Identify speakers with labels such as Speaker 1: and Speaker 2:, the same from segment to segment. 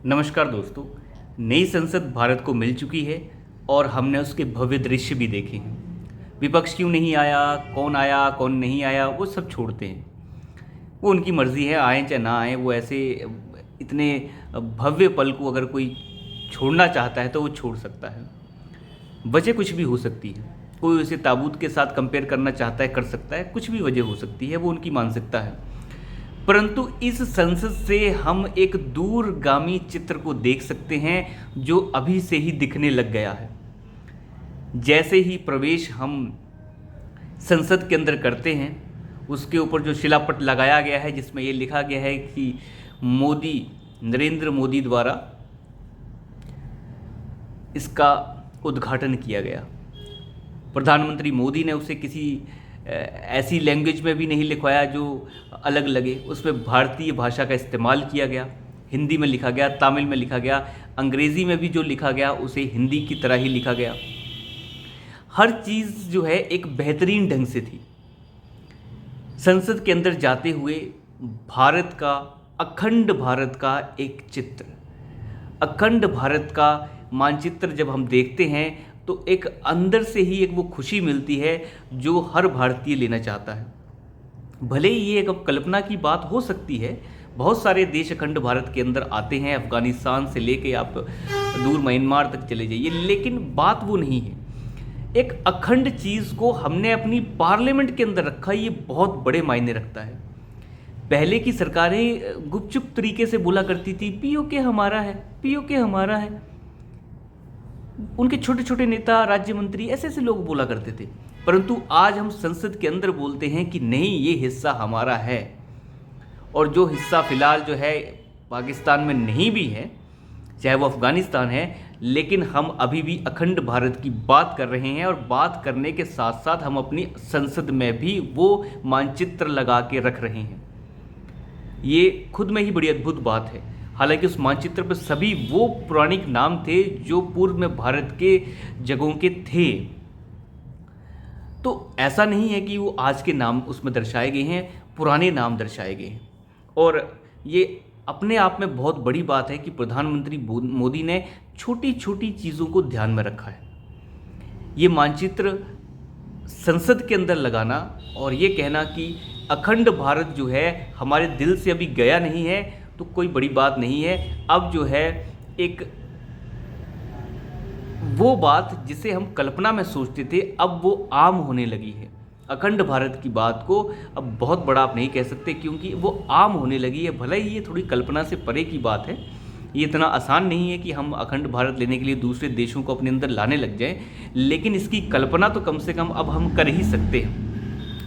Speaker 1: नमस्कार दोस्तों। नई संसद भारत को मिल चुकी है और हमने उसके भव्य दृश्य भी देखे हैं। विपक्ष क्यों नहीं आया कौन नहीं आया वो सब छोड़ते हैं, वो उनकी मर्ज़ी है, आए चाहे ना आए। वो ऐसे इतने भव्य पल को अगर कोई छोड़ना चाहता है तो वो छोड़ सकता है। वजह कुछ भी हो सकती है, कोई उसे ताबूत के साथ कंपेयर करना चाहता है कर सकता है, कुछ भी वजह हो सकती है, वो उनकी मानसिकता है। परंतु इस संसद से हम एक दूरगामी चित्र को देख सकते हैं जो अभी से ही दिखने लग गया है। जैसे ही प्रवेश हम संसद के अंदर करते हैं, उसके ऊपर जो शिलापट लगाया गया है जिसमें ये लिखा गया है कि नरेंद्र मोदी द्वारा इसका उद्घाटन किया गया। प्रधानमंत्री मोदी ने उसे किसी ऐसी लैंग्वेज में भी नहीं लिखवाया जो अलग लगे, उसमें भारतीय भाषा का इस्तेमाल किया गया। हिंदी में लिखा गया, तमिल में लिखा गया, अंग्रेज़ी में भी जो लिखा गया उसे हिंदी की तरह ही लिखा गया। हर चीज़ जो है एक बेहतरीन ढंग से थी। संसद के अंदर जाते हुए भारत का, अखंड भारत का एक चित्र, अखंड भारत का मानचित्र जब हम देखते हैं तो एक अंदर से ही एक वो खुशी मिलती है जो हर भारतीय लेना चाहता है। भले ही ये एक कल्पना की बात हो सकती है, बहुत सारे देश अखंड भारत के अंदर आते हैं, अफगानिस्तान से लेके आप दूर म्यांमार तक चले जाइए, लेकिन बात वो नहीं है। एक अखंड चीज़ को हमने अपनी पार्लियामेंट के अंदर रखा, ये बहुत बड़े मायने रखता है। पहले की सरकारें गुपचुप तरीके से बोला करती थी पीओके हमारा है, पीओके हमारा है। उनके छोटे छोटे नेता, राज्य मंत्री, ऐसे ऐसे लोग बोला करते थे। परंतु आज हम संसद के अंदर बोलते हैं कि नहीं, ये हिस्सा हमारा है। और जो हिस्सा फिलहाल जो है पाकिस्तान में नहीं भी है, चाहे वो अफगानिस्तान है, लेकिन हम अभी भी अखंड भारत की बात कर रहे हैं। और बात करने के साथ साथ हम अपनी संसद में भी वो मानचित्र लगा के रख रहे हैं। ये खुद में ही बड़ी अद्भुत बात है। हालांकि उस मानचित्र पर सभी वो पौराणिक नाम थे जो पूर्व में भारत के जगहों के थे। तो ऐसा नहीं है कि वो आज के नाम उसमें दर्शाए गए हैं, पुराने नाम दर्शाए गए हैं। और ये अपने आप में बहुत बड़ी बात है कि प्रधानमंत्री मोदी ने छोटी छोटी चीज़ों को ध्यान में रखा है। ये मानचित्र संसद के अंदर लगाना और ये कहना कि अखंड भारत जो है हमारे दिल से अभी गया नहीं है, तो कोई बड़ी बात नहीं है। अब जो है एक वो बात जिसे हम कल्पना में सोचते थे, अब वो आम होने लगी है। अखंड भारत की बात को अब बहुत बड़ा आप नहीं कह सकते, क्योंकि वो आम होने लगी है। भले ही ये थोड़ी कल्पना से परे की बात है, ये इतना आसान नहीं है कि हम अखंड भारत लेने के लिए दूसरे देशों को अपने अंदर लाने लग जाएं, लेकिन इसकी कल्पना तो कम से कम अब हम कर ही सकते हैं।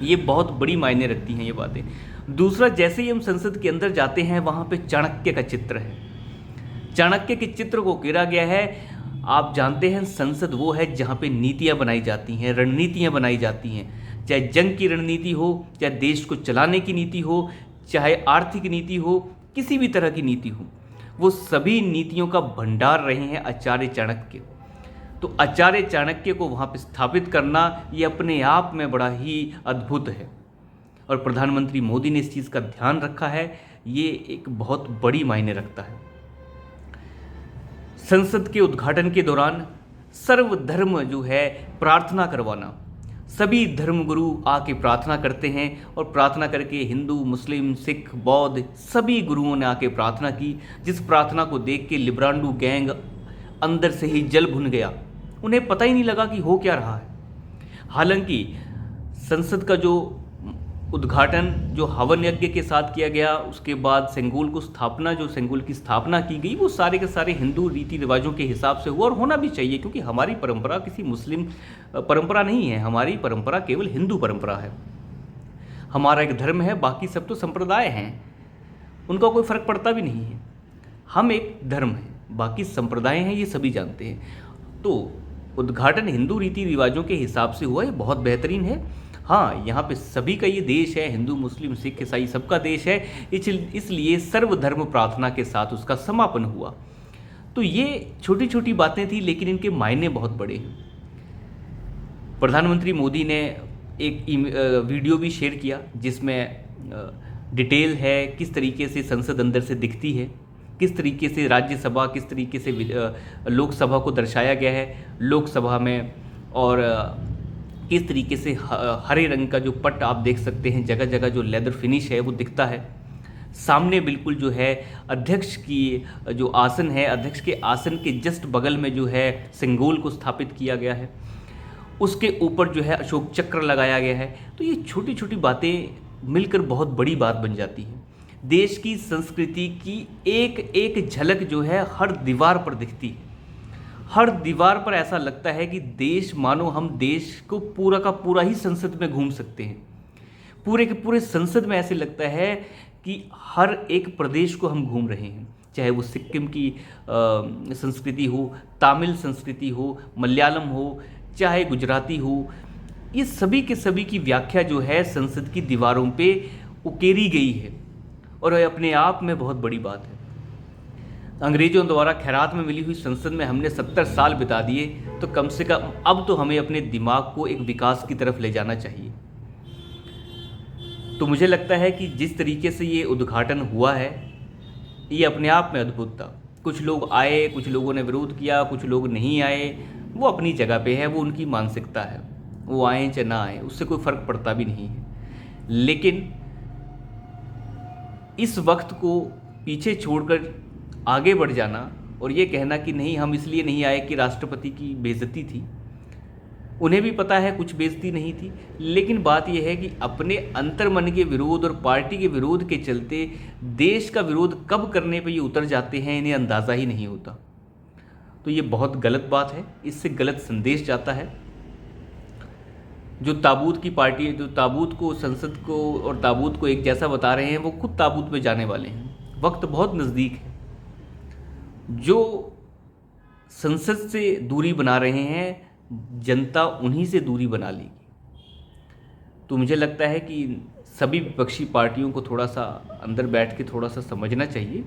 Speaker 1: ये बहुत बड़ी मायने रखती हैं ये बातें। दूसरा, जैसे ही हम संसद के अंदर जाते हैं वहाँ पे चाणक्य का चित्र है। चाणक्य के चित्र को घेरा गया है। आप जानते हैं संसद वो है जहाँ पे नीतियाँ बनाई जाती हैं, रणनीतियाँ बनाई जाती हैं। चाहे जंग की रणनीति हो, चाहे देश को चलाने की नीति हो, चाहे आर्थिक नीति हो, किसी भी तरह की नीति हो, वो सभी नीतियों का भंडार रहे हैं आचार्य चाणक्य। तो आचार्य चाणक्य को वहाँ पे स्थापित करना ये अपने आप में बड़ा ही अद्भुत है। और प्रधानमंत्री मोदी ने इस चीज़ का ध्यान रखा है, ये एक बहुत बड़ी मायने रखता है। संसद के उद्घाटन के दौरान सर्वधर्म जो है प्रार्थना करवाना, सभी धर्मगुरु आके प्रार्थना करते हैं और प्रार्थना करके हिंदू, मुस्लिम, सिख, बौद्ध सभी गुरुओं ने आके प्रार्थना की, जिस प्रार्थना को देख के लिब्रांडू गैंग अंदर से ही जल भुन गया। उन्हें पता ही नहीं लगा कि हो क्या रहा है। हालांकि संसद का जो उद्घाटन जो हवन यज्ञ के साथ किया गया, उसके बाद सेंगोल की स्थापना की गई, वो सारे के सारे हिंदू रीति रिवाजों के हिसाब से हुआ। और होना भी चाहिए, क्योंकि हमारी परंपरा किसी मुस्लिम परंपरा नहीं है, हमारी परंपरा केवल हिंदू परंपरा है। हमारा एक धर्म है, बाकी सब तो संप्रदाय हैं, उनका कोई फर्क पड़ता भी नहीं है। हम एक धर्म है, बाकी संप्रदाय हैं, ये सभी जानते हैं। तो उद्घाटन हिंदू रीति रिवाजों के हिसाब से हुआ, ये बहुत बेहतरीन है। हाँ, यहाँ पे सभी का ये देश है, हिंदू, मुस्लिम, सिख, ईसाई सबका देश है, इसलिए सर्वधर्म प्रार्थना के साथ उसका समापन हुआ। तो ये छोटी छोटी बातें थी, लेकिन इनके मायने बहुत बड़े हैं। प्रधानमंत्री मोदी ने एक वीडियो भी शेयर किया जिसमें डिटेल है किस तरीके से संसद अंदर से दिखती है, किस तरीके से राज्यसभा, किस तरीके से लोकसभा को दर्शाया गया है लोकसभा में, और किस तरीके से हरे रंग का जो पट आप देख सकते हैं, जगह जगह जो लेदर फिनिश है वो दिखता है। सामने बिल्कुल जो है अध्यक्ष की जो आसन है, अध्यक्ष के आसन के जस्ट बगल में जो है सिंगोल को स्थापित किया गया है, उसके ऊपर जो है अशोक चक्र लगाया गया है। तो ये छोटी छोटी बातें मिलकर बहुत बड़ी बात बन जाती है। देश की संस्कृति की एक एक झलक जो है हर दीवार पर दिखती है। हर दीवार पर ऐसा लगता है कि देश, मानो हम देश को पूरा का पूरा ही संसद में घूम सकते हैं। पूरे के पूरे संसद में ऐसे लगता है कि हर एक प्रदेश को हम घूम रहे हैं, चाहे वो सिक्किम की संस्कृति हो, तमिल संस्कृति हो, मलयालम हो, चाहे गुजराती हो। ये सभी के सभी की व्याख्या जो है संसद की दीवारों पे उकेरी गई है, और यह अपने आप में बहुत बड़ी बात है। अंग्रेजों द्वारा खैरात में मिली हुई संसद में हमने 70 साल बिता दिए, तो कम से कम अब तो हमें अपने दिमाग को एक विकास की तरफ ले जाना चाहिए। तो मुझे लगता है कि जिस तरीके से ये उद्घाटन हुआ है, ये अपने आप में अद्भुत था। कुछ लोग आए, कुछ लोगों ने विरोध किया, कुछ लोग नहीं आए, वो अपनी जगह पे है, वो उनकी मानसिकता है। वो आए चाहे ना आए, उससे कोई फ़र्क पड़ता भी नहीं है। लेकिन इस वक्त को पीछे छोड़कर आगे बढ़ जाना और ये कहना कि नहीं, हम इसलिए नहीं आए कि राष्ट्रपति की बेइज्जती थी, उन्हें भी पता है कुछ बेइज्जती नहीं थी, लेकिन बात यह है कि अपने अंतर्मन के विरोध और पार्टी के विरोध के चलते देश का विरोध कब करने पे ये उतर जाते हैं, इन्हें अंदाज़ा ही नहीं होता। तो ये बहुत गलत बात है, इससे गलत संदेश जाता है। जो ताबूत की पार्टी है, जो ताबूत को, संसद को और ताबूत को एक जैसा बता रहे हैं, वो खुद ताबूत में जाने वाले हैं। वक्त बहुत नज़दीक है। जो संसद से दूरी बना रहे हैं, जनता उन्हीं से दूरी बना लेगी। तो मुझे लगता है कि सभी विपक्षी पार्टियों को थोड़ा सा अंदर बैठ के थोड़ा सा समझना चाहिए।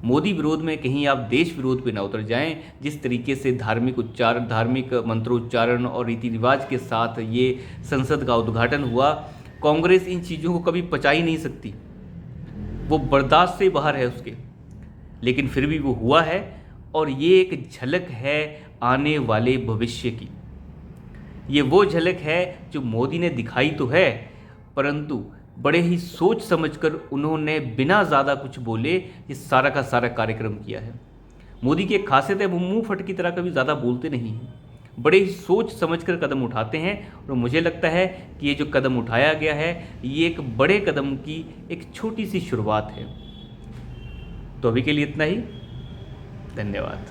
Speaker 1: मोदी विरोध में कहीं आप देश विरोध पे ना उतर जाएं। जिस तरीके से धार्मिक उच्चारण, धार्मिक मंत्रोच्चारण और रीति रिवाज के साथ ये संसद का उद्घाटन हुआ, कांग्रेस इन चीज़ों को कभी पचा ही नहीं सकती, वो बर्दाश्त से बाहर है उसके। लेकिन फिर भी वो हुआ है, और ये एक झलक है आने वाले भविष्य की। ये वो झलक है जो मोदी ने दिखाई तो है, परंतु बड़े ही सोच समझकर उन्होंने बिना ज़्यादा कुछ बोले ये सारा का सारा कार्यक्रम किया है। मोदी की एक खासियत है, वो मुंह फट की तरह कभी ज़्यादा बोलते नहीं हैं, बड़े ही सोच समझकर कदम उठाते हैं। और मुझे लगता है कि ये जो कदम उठाया गया है, ये एक बड़े कदम की एक छोटी सी शुरुआत है। तो अभी के लिए इतना ही। धन्यवाद।